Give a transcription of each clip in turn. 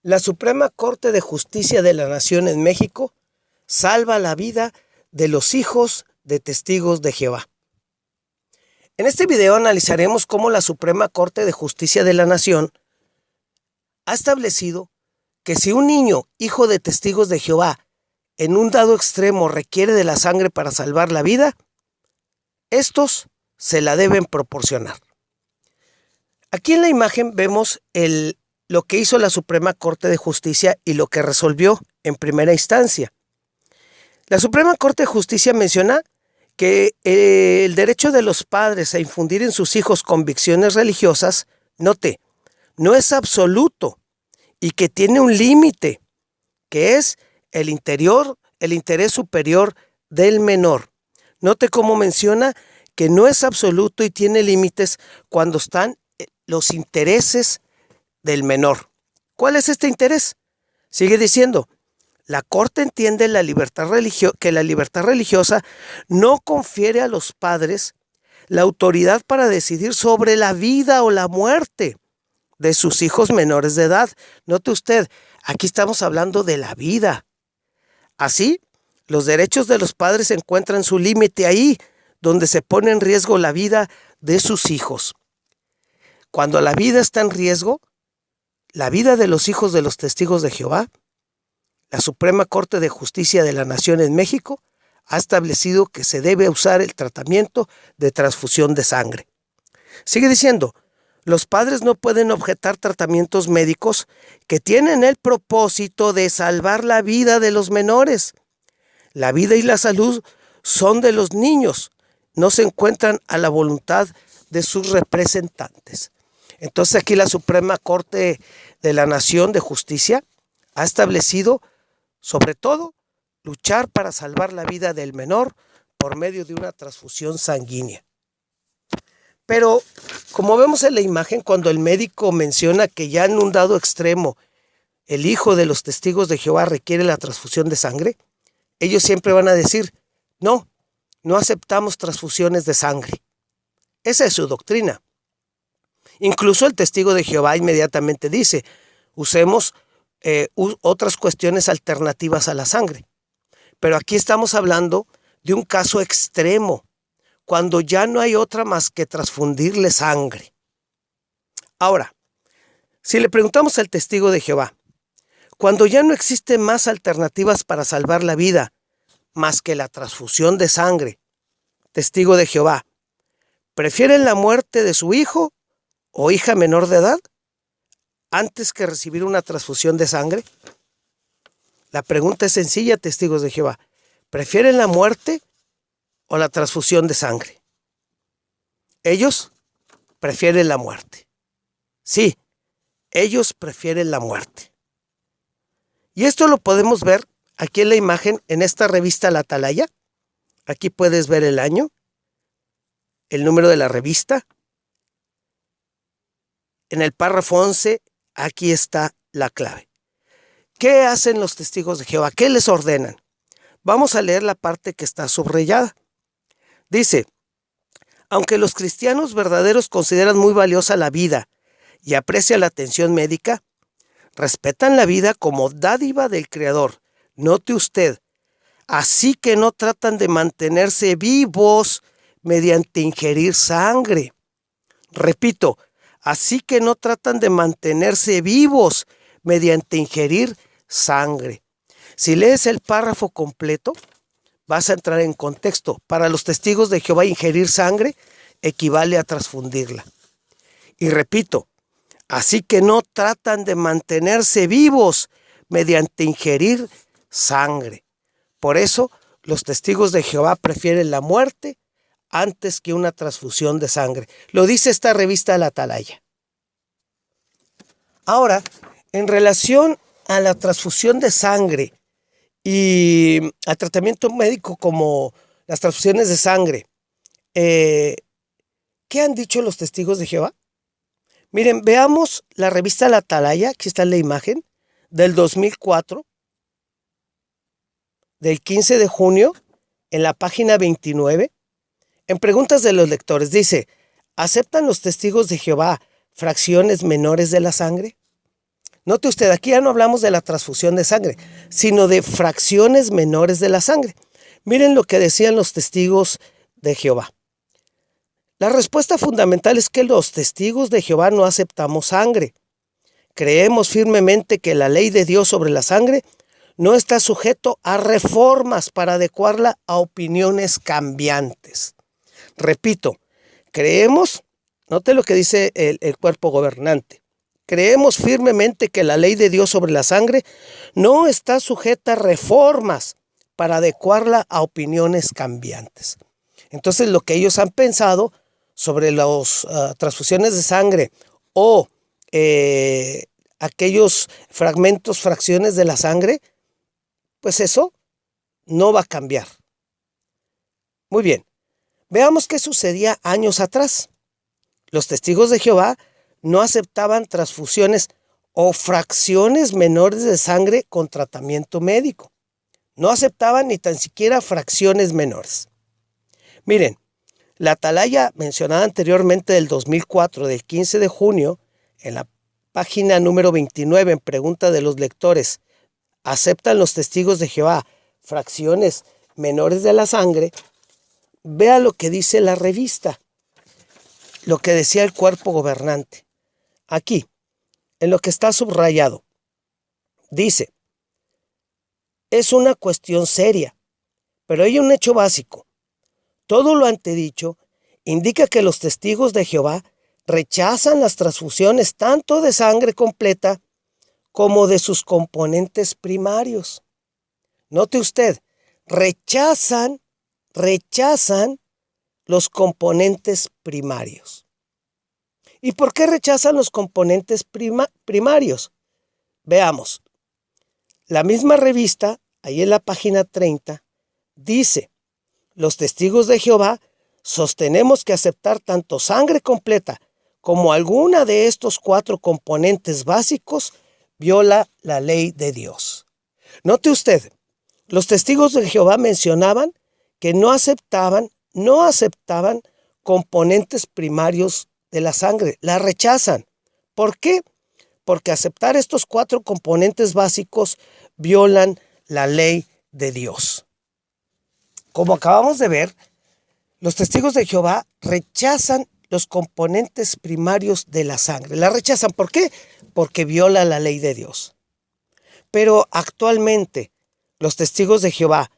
La Suprema Corte de Justicia de la Nación en México salva la vida de los hijos de testigos de Jehová. En este video analizaremos cómo la Suprema Corte de Justicia de la Nación ha establecido que si un niño, hijo de testigos de Jehová, en un dado extremo requiere de la sangre para salvar la vida, estos se la deben proporcionar. Aquí en la imagen vemos lo que hizo la Suprema Corte de Justicia y lo que resolvió en primera instancia. La Suprema Corte de Justicia menciona que el derecho de los padres a infundir en sus hijos convicciones religiosas, note, no es absoluto y que tiene un límite, que es el interés superior del menor. Note cómo menciona que no es absoluto y tiene límites cuando están los intereses del menor. ¿Cuál es este interés? Sigue diciendo, la Corte entiende que la libertad religiosa no confiere a los padres la autoridad para decidir sobre la vida o la muerte de sus hijos menores de edad. Note usted, aquí estamos hablando de la vida. Así, los derechos de los padres encuentran su límite ahí, donde se pone en riesgo la vida de sus hijos. Cuando la vida está en riesgo, la vida de los hijos de los testigos de Jehová, la Suprema Corte de Justicia de la Nación en México ha establecido que se debe usar el tratamiento de transfusión de sangre. Sigue diciendo, los padres no pueden objetar tratamientos médicos que tienen el propósito de salvar la vida de los menores. La vida y la salud son de los niños, no se encuentran a la voluntad de sus representantes. Entonces aquí la Suprema Corte de la Nación de Justicia ha establecido, sobre todo, luchar para salvar la vida del menor por medio de una transfusión sanguínea. Pero, como vemos en la imagen, cuando el médico menciona que ya en un dado extremo el hijo de los testigos de Jehová requiere la transfusión de sangre, ellos siempre van a decir, no aceptamos transfusiones de sangre. Esa es su doctrina. Incluso el testigo de Jehová inmediatamente dice, usemos otras cuestiones alternativas a la sangre. Pero aquí estamos hablando de un caso extremo, cuando ya no hay otra más que transfundirle sangre. Ahora, si le preguntamos al testigo de Jehová, cuando ya no existen más alternativas para salvar la vida, más que la transfusión de sangre, testigo de Jehová, ¿prefieren la muerte de su hijo o hija menor de edad antes que recibir una transfusión de sangre? La pregunta es sencilla, testigos de Jehová. ¿Prefieren la muerte o la transfusión de sangre? Ellos prefieren la muerte. Sí, ellos prefieren la muerte. Y esto lo podemos ver aquí en la imagen, en esta revista La Atalaya. Aquí puedes ver el año, el número de la revista. En el párrafo 11, aquí está la clave. ¿Qué hacen los testigos de Jehová? ¿Qué les ordenan? Vamos a leer la parte que está subrayada. Dice, aunque los cristianos verdaderos consideran muy valiosa la vida y aprecian la atención médica, respetan la vida como dádiva del Creador. Note usted, así que no tratan de mantenerse vivos mediante ingerir sangre. Repito, así que no tratan de mantenerse vivos mediante ingerir sangre. Si lees el párrafo completo, vas a entrar en contexto. Para los testigos de Jehová, ingerir sangre equivale a transfundirla. Y repito, así que no tratan de mantenerse vivos mediante ingerir sangre. Por eso, los testigos de Jehová prefieren la muerte antes que una transfusión de sangre. Lo dice esta revista La Atalaya. Ahora, en relación a la transfusión de sangre y al tratamiento médico como las transfusiones de sangre, ¿qué han dicho los testigos de Jehová? Miren, veamos la revista La Atalaya, aquí está la imagen, del 2004, del 15 de junio, en la página 29, en preguntas de los lectores, dice, ¿aceptan los testigos de Jehová fracciones menores de la sangre? Note usted, aquí ya no hablamos de la transfusión de sangre, sino de fracciones menores de la sangre. Miren lo que decían los testigos de Jehová. La respuesta fundamental es que los testigos de Jehová no aceptamos sangre. Creemos firmemente que la ley de Dios sobre la sangre no está sujeto a reformas para adecuarla a opiniones cambiantes. Repito, creemos, note lo que dice el cuerpo gobernante, creemos firmemente que la ley de Dios sobre la sangre no está sujeta a reformas para adecuarla a opiniones cambiantes. Entonces, lo que ellos han pensado sobre las transfusiones de sangre o aquellos fragmentos, fracciones de la sangre, pues eso no va a cambiar. Muy bien, veamos qué sucedía años atrás. Los testigos de Jehová no aceptaban transfusiones o fracciones menores de sangre con tratamiento médico. No aceptaban ni tan siquiera fracciones menores. Miren, la atalaya mencionada anteriormente del 2004, del 15 de junio, en la página número 29, en pregunta de los lectores, ¿aceptan los testigos de Jehová fracciones menores de la sangre? Vea lo que dice la revista, lo que decía el cuerpo gobernante. Aquí, en lo que está subrayado, dice, es una cuestión seria, pero hay un hecho básico. Todo lo antedicho indica que los testigos de Jehová rechazan las transfusiones tanto de sangre completa como de sus componentes primarios. Note usted, rechazan los componentes primarios. ¿Y por qué rechazan los componentes primarios? Veamos. La misma revista, ahí en la página 30, dice, los testigos de Jehová sostenemos que aceptar tanto sangre completa como alguna de estos 4 componentes básicos viola la ley de Dios. Note usted, los testigos de Jehová mencionaban que no aceptaban componentes primarios de la sangre, la rechazan. ¿Por qué? Porque aceptar estos 4 componentes básicos violan la ley de Dios. Como acabamos de ver, los testigos de Jehová rechazan los componentes primarios de la sangre. La rechazan. ¿Por qué? Porque viola la ley de Dios. Pero actualmente, los testigos de Jehová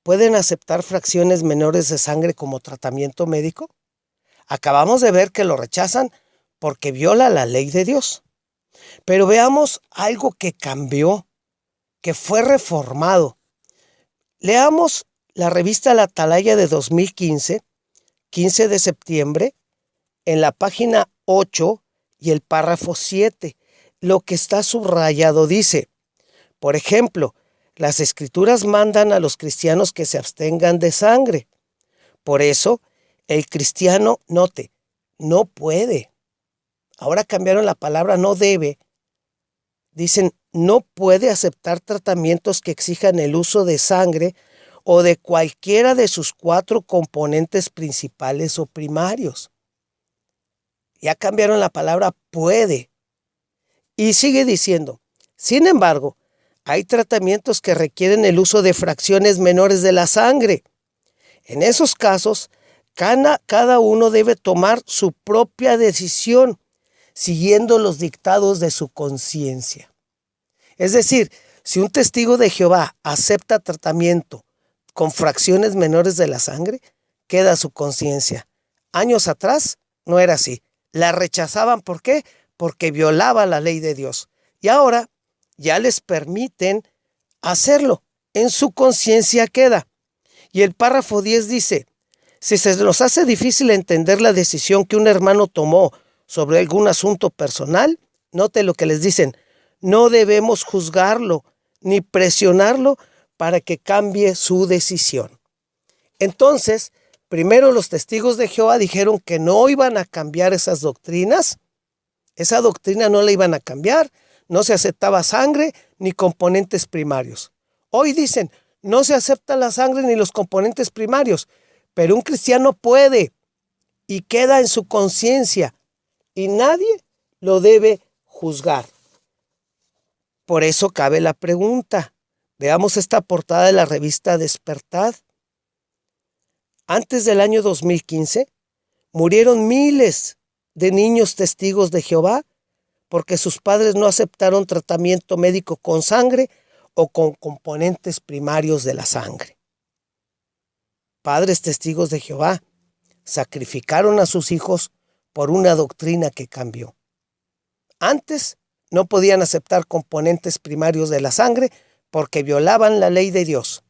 pueden aceptar fracciones menores de sangre como tratamiento médico. Acabamos de ver que lo rechazan porque viola la ley de Dios. Pero veamos algo que cambió, que fue reformado. Leamos la revista La Atalaya de 2015, 15 de septiembre, en la página 8 y el párrafo 7. Lo que está subrayado dice, por ejemplo, las escrituras mandan a los cristianos que se abstengan de sangre. Por eso, el cristiano, note, no puede. Ahora cambiaron la palabra no debe. Dicen, no puede aceptar tratamientos que exijan el uso de sangre o de cualquiera de sus 4 componentes principales o primarios. Ya cambiaron la palabra puede. Y sigue diciendo, sin embargo, hay tratamientos que requieren el uso de fracciones menores de la sangre. En esos casos, cada uno debe tomar su propia decisión, siguiendo los dictados de su conciencia. Es decir, si un testigo de Jehová acepta tratamiento con fracciones menores de la sangre, queda a su conciencia. Años atrás no era así. La rechazaban, ¿por qué? Porque violaba la ley de Dios. Y ahora ya les permiten hacerlo. En su conciencia queda. Y el párrafo 10 dice, si se nos hace difícil entender la decisión que un hermano tomó sobre algún asunto personal, note lo que les dicen, no debemos juzgarlo ni presionarlo para que cambie su decisión. Entonces, primero los testigos de Jehová dijeron que no iban a cambiar esas doctrinas. Esa doctrina no la iban a cambiar. No se aceptaba sangre ni componentes primarios. Hoy dicen, no se acepta la sangre ni los componentes primarios, pero un cristiano puede y queda en su conciencia y nadie lo debe juzgar. Por eso cabe la pregunta. Veamos esta portada de la revista Despertad. Antes del año 2015, murieron miles de niños testigos de Jehová porque sus padres no aceptaron tratamiento médico con sangre o con componentes primarios de la sangre. Padres testigos de Jehová sacrificaron a sus hijos por una doctrina que cambió. Antes no podían aceptar componentes primarios de la sangre porque violaban la ley de Dios.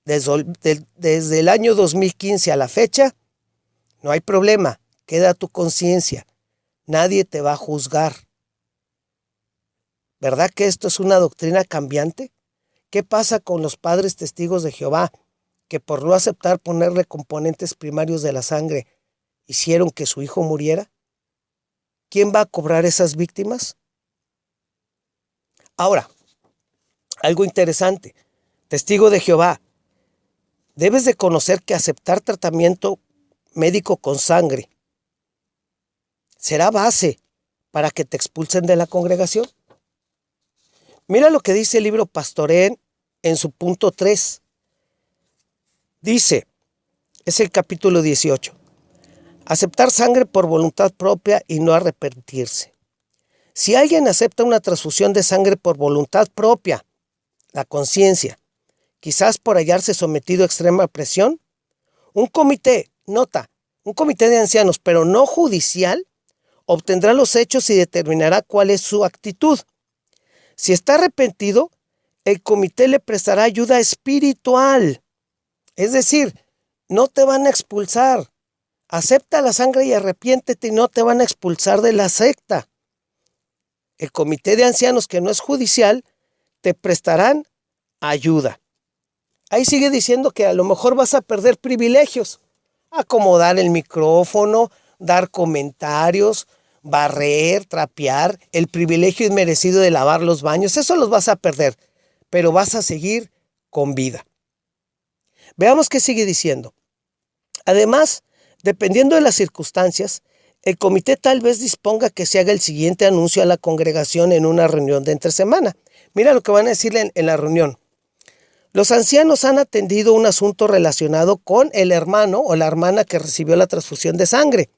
Desde el año 2015 a la fecha, no hay problema, queda a tu conciencia, nadie te va a juzgar. ¿Verdad que esto es una doctrina cambiante? ¿Qué pasa con los padres testigos de Jehová que por no aceptar ponerle componentes primarios de la sangre hicieron que su hijo muriera? ¿Quién va a cobrar esas víctimas? Ahora, algo interesante, testigo de Jehová, debes de conocer que aceptar tratamiento médico con sangre será base para que te expulsen de la congregación. Mira lo que dice el libro Pastoreen en su punto 3. Dice, es el capítulo 18, aceptar sangre por voluntad propia y no arrepentirse. Si alguien acepta una transfusión de sangre por voluntad propia, la conciencia, quizás por hallarse sometido a extrema presión, un comité de ancianos, pero no judicial, obtendrá los hechos y determinará cuál es su actitud. Si está arrepentido, el comité le prestará ayuda espiritual. Es decir, no te van a expulsar. Acepta la sangre y arrepiéntete y no te van a expulsar de la secta. El comité de ancianos, que no es judicial, te prestarán ayuda. Ahí sigue diciendo que a lo mejor vas a perder privilegios. Acomodar el micrófono, dar comentarios, barrer, trapear, el privilegio inmerecido de lavar los baños, eso los vas a perder, pero vas a seguir con vida. Veamos qué sigue diciendo. Además, dependiendo de las circunstancias, el comité tal vez disponga que se haga el siguiente anuncio a la congregación en una reunión de entre semana. Mira lo que van a decirle en la reunión. Los ancianos han atendido un asunto relacionado con el hermano o la hermana que recibió la transfusión de sangre.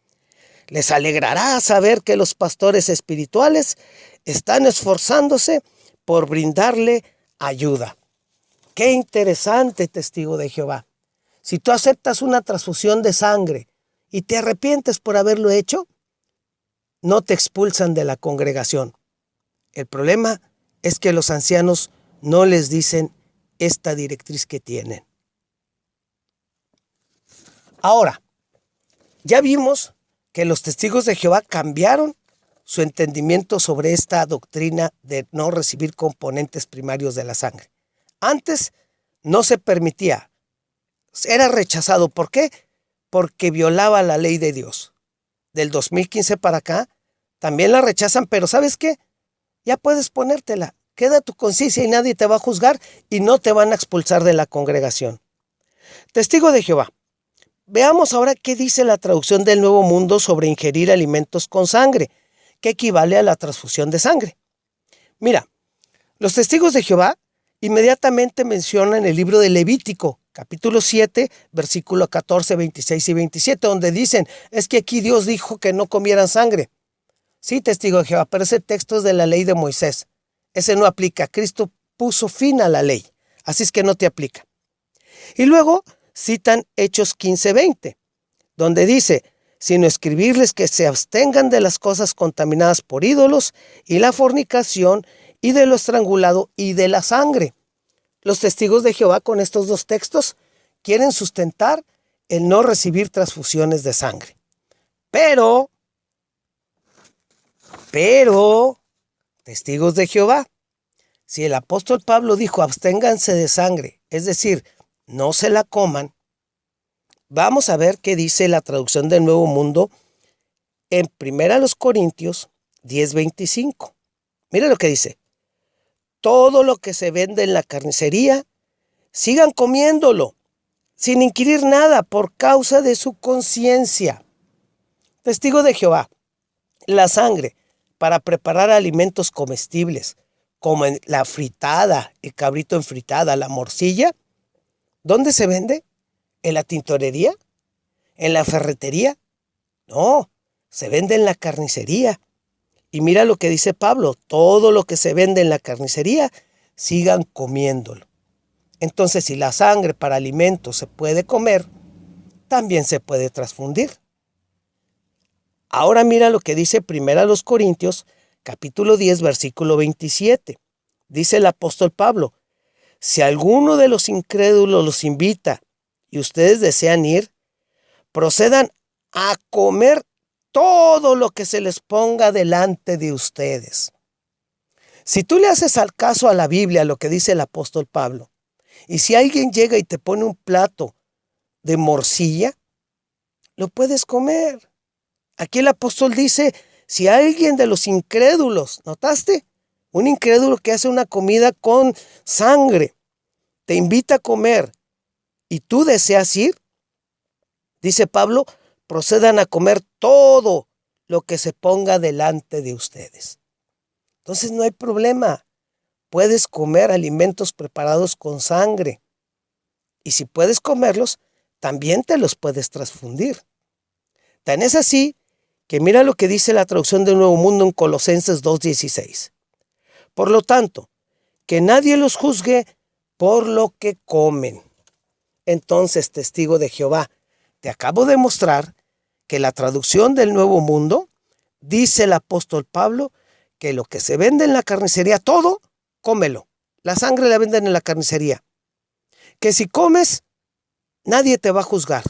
Les alegrará saber que los pastores espirituales están esforzándose por brindarle ayuda. Qué interesante, testigo de Jehová. Si tú aceptas una transfusión de sangre y te arrepientes por haberlo hecho, no te expulsan de la congregación. El problema es que los ancianos no les dicen esta directriz que tienen. Ahora, ya vimos que los testigos de Jehová cambiaron su entendimiento sobre esta doctrina de no recibir componentes primarios de la sangre. Antes no se permitía, era rechazado. ¿Por qué? Porque violaba la ley de Dios. Del 2015 para acá también la rechazan, pero ¿sabes qué? Ya puedes ponértela. Queda tu conciencia y nadie te va a juzgar y no te van a expulsar de la congregación. Testigo de Jehová. Veamos ahora qué dice la traducción del Nuevo Mundo sobre ingerir alimentos con sangre, que equivale a la transfusión de sangre. Mira, los testigos de Jehová inmediatamente mencionan el libro de Levítico, capítulo 7, versículo 14, 26 y 27, donde dicen, es que aquí Dios dijo que no comieran sangre. Sí, testigo de Jehová, pero ese texto es de la ley de Moisés. Ese no aplica. Cristo puso fin a la ley, así es que no te aplica. Y luego citan Hechos 15:20, donde dice, sino escribirles que se abstengan de las cosas contaminadas por ídolos y la fornicación y de lo estrangulado y de la sangre. Los testigos de Jehová con estos dos textos quieren sustentar el no recibir transfusiones de sangre. Pero, testigos de Jehová, si el apóstol Pablo dijo absténganse de sangre, es decir, no se la coman, vamos a ver qué dice la traducción del Nuevo Mundo en 1 Corintios 10:25. Mira lo que dice. Todo lo que se vende en la carnicería, sigan comiéndolo, sin inquirir nada por causa de su conciencia. Testigo de Jehová, la sangre para preparar alimentos comestibles, como en la fritada, el cabrito en fritada, la morcilla. ¿Dónde se vende? ¿En la tintorería? ¿En la ferretería? No, se vende en la carnicería. Y mira lo que dice Pablo, todo lo que se vende en la carnicería, sigan comiéndolo. Entonces, si la sangre para alimento se puede comer, también se puede transfundir. Ahora mira lo que dice 1 Corintios, capítulo 10, versículo 27. Dice el apóstol Pablo, si alguno de los incrédulos los invita y ustedes desean ir, procedan a comer todo lo que se les ponga delante de ustedes. Si tú le haces al caso a la Biblia, lo que dice el apóstol Pablo, y si alguien llega y te pone un plato de morcilla, lo puedes comer. Aquí el apóstol dice, si alguien de los incrédulos, ¿notaste? Un incrédulo que hace una comida con sangre, te invita a comer y tú deseas ir, dice Pablo, procedan a comer todo lo que se ponga delante de ustedes. Entonces no hay problema. Puedes comer alimentos preparados con sangre. Y si puedes comerlos, también te los puedes transfundir. Tan es así que mira lo que dice la traducción del Nuevo Mundo en Colosenses 2:16. Por lo tanto, que nadie los juzgue por lo que comen. Entonces, testigo de Jehová, te acabo de mostrar que la traducción del Nuevo Mundo dice el apóstol Pablo que lo que se vende en la carnicería, todo, cómelo. La sangre la venden en la carnicería. Que si comes, nadie te va a juzgar.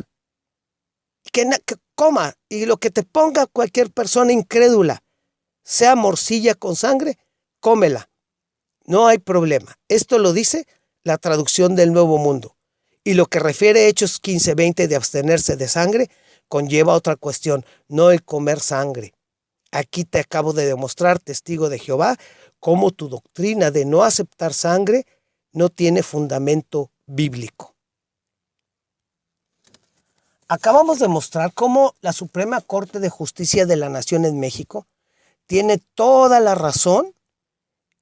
Que coma y lo que te ponga cualquier persona incrédula, sea morcilla con sangre, cómela. No hay problema. Esto lo dice la traducción del Nuevo Mundo. Y lo que refiere Hechos 15:20 de abstenerse de sangre, conlleva otra cuestión, no el comer sangre. Aquí te acabo de demostrar, testigo de Jehová, cómo tu doctrina de no aceptar sangre no tiene fundamento bíblico. Acabamos de mostrar cómo la Suprema Corte de Justicia de la Nación en México tiene toda la razón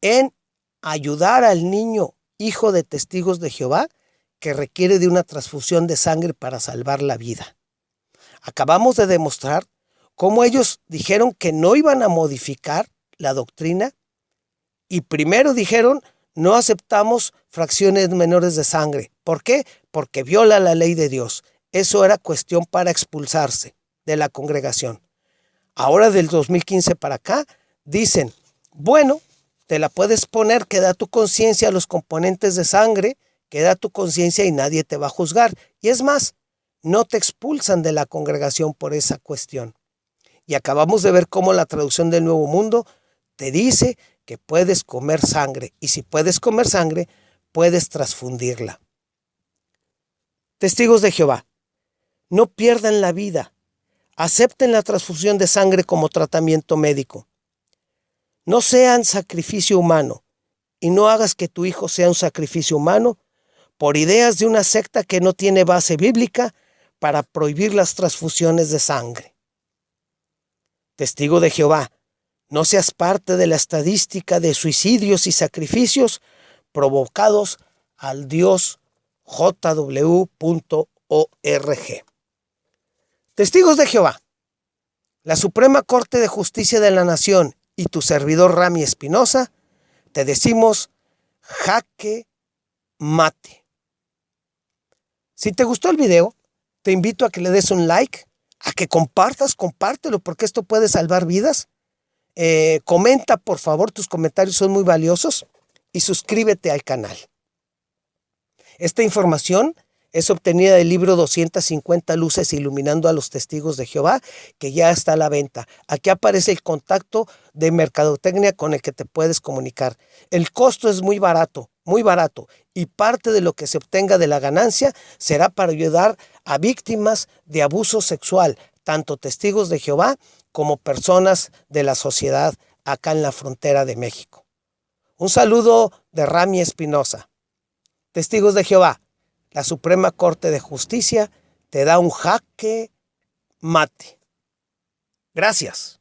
en ayudar al niño hijo de testigos de Jehová que requiere de una transfusión de sangre para salvar la vida. Acabamos de demostrar cómo ellos dijeron que no iban a modificar la doctrina y primero dijeron no aceptamos fracciones menores de sangre. ¿Por qué? Porque viola la ley de Dios. Eso era cuestión para expulsarse de la congregación. Ahora del 2015 para acá dicen, bueno, te la puedes poner, que da tu conciencia a los componentes de sangre, que da tu conciencia y nadie te va a juzgar. Y es más, no te expulsan de la congregación por esa cuestión. Y acabamos de ver cómo la traducción del Nuevo Mundo te dice que puedes comer sangre. Y si puedes comer sangre, puedes transfundirla. Testigos de Jehová, no pierdan la vida. Acepten la transfusión de sangre como tratamiento médico. No sean sacrificio humano y no hagas que tu hijo sea un sacrificio humano por ideas de una secta que no tiene base bíblica para prohibir las transfusiones de sangre. Testigo de Jehová, no seas parte de la estadística de suicidios y sacrificios provocados al Dios jw.org. Testigos de Jehová, la Suprema Corte de Justicia de la Nación y tu servidor Rami Espinosa, te decimos jaque mate. Si te gustó el video, te invito a que le des un like, a que compártelo porque esto puede salvar vidas. Comenta, por favor, tus comentarios son muy valiosos y suscríbete al canal. Esta información es obtenida del libro 250 luces iluminando a los testigos de Jehová, que ya está a la venta. Aquí aparece el contacto de mercadotecnia con el que te puedes comunicar. El costo es muy barato, y parte de lo que se obtenga de la ganancia será para ayudar a víctimas de abuso sexual, tanto testigos de Jehová como personas de la sociedad acá en la frontera de México. Un saludo de Rami Espinosa. Testigos de Jehová, la Suprema Corte de Justicia te da un jaque mate. Gracias.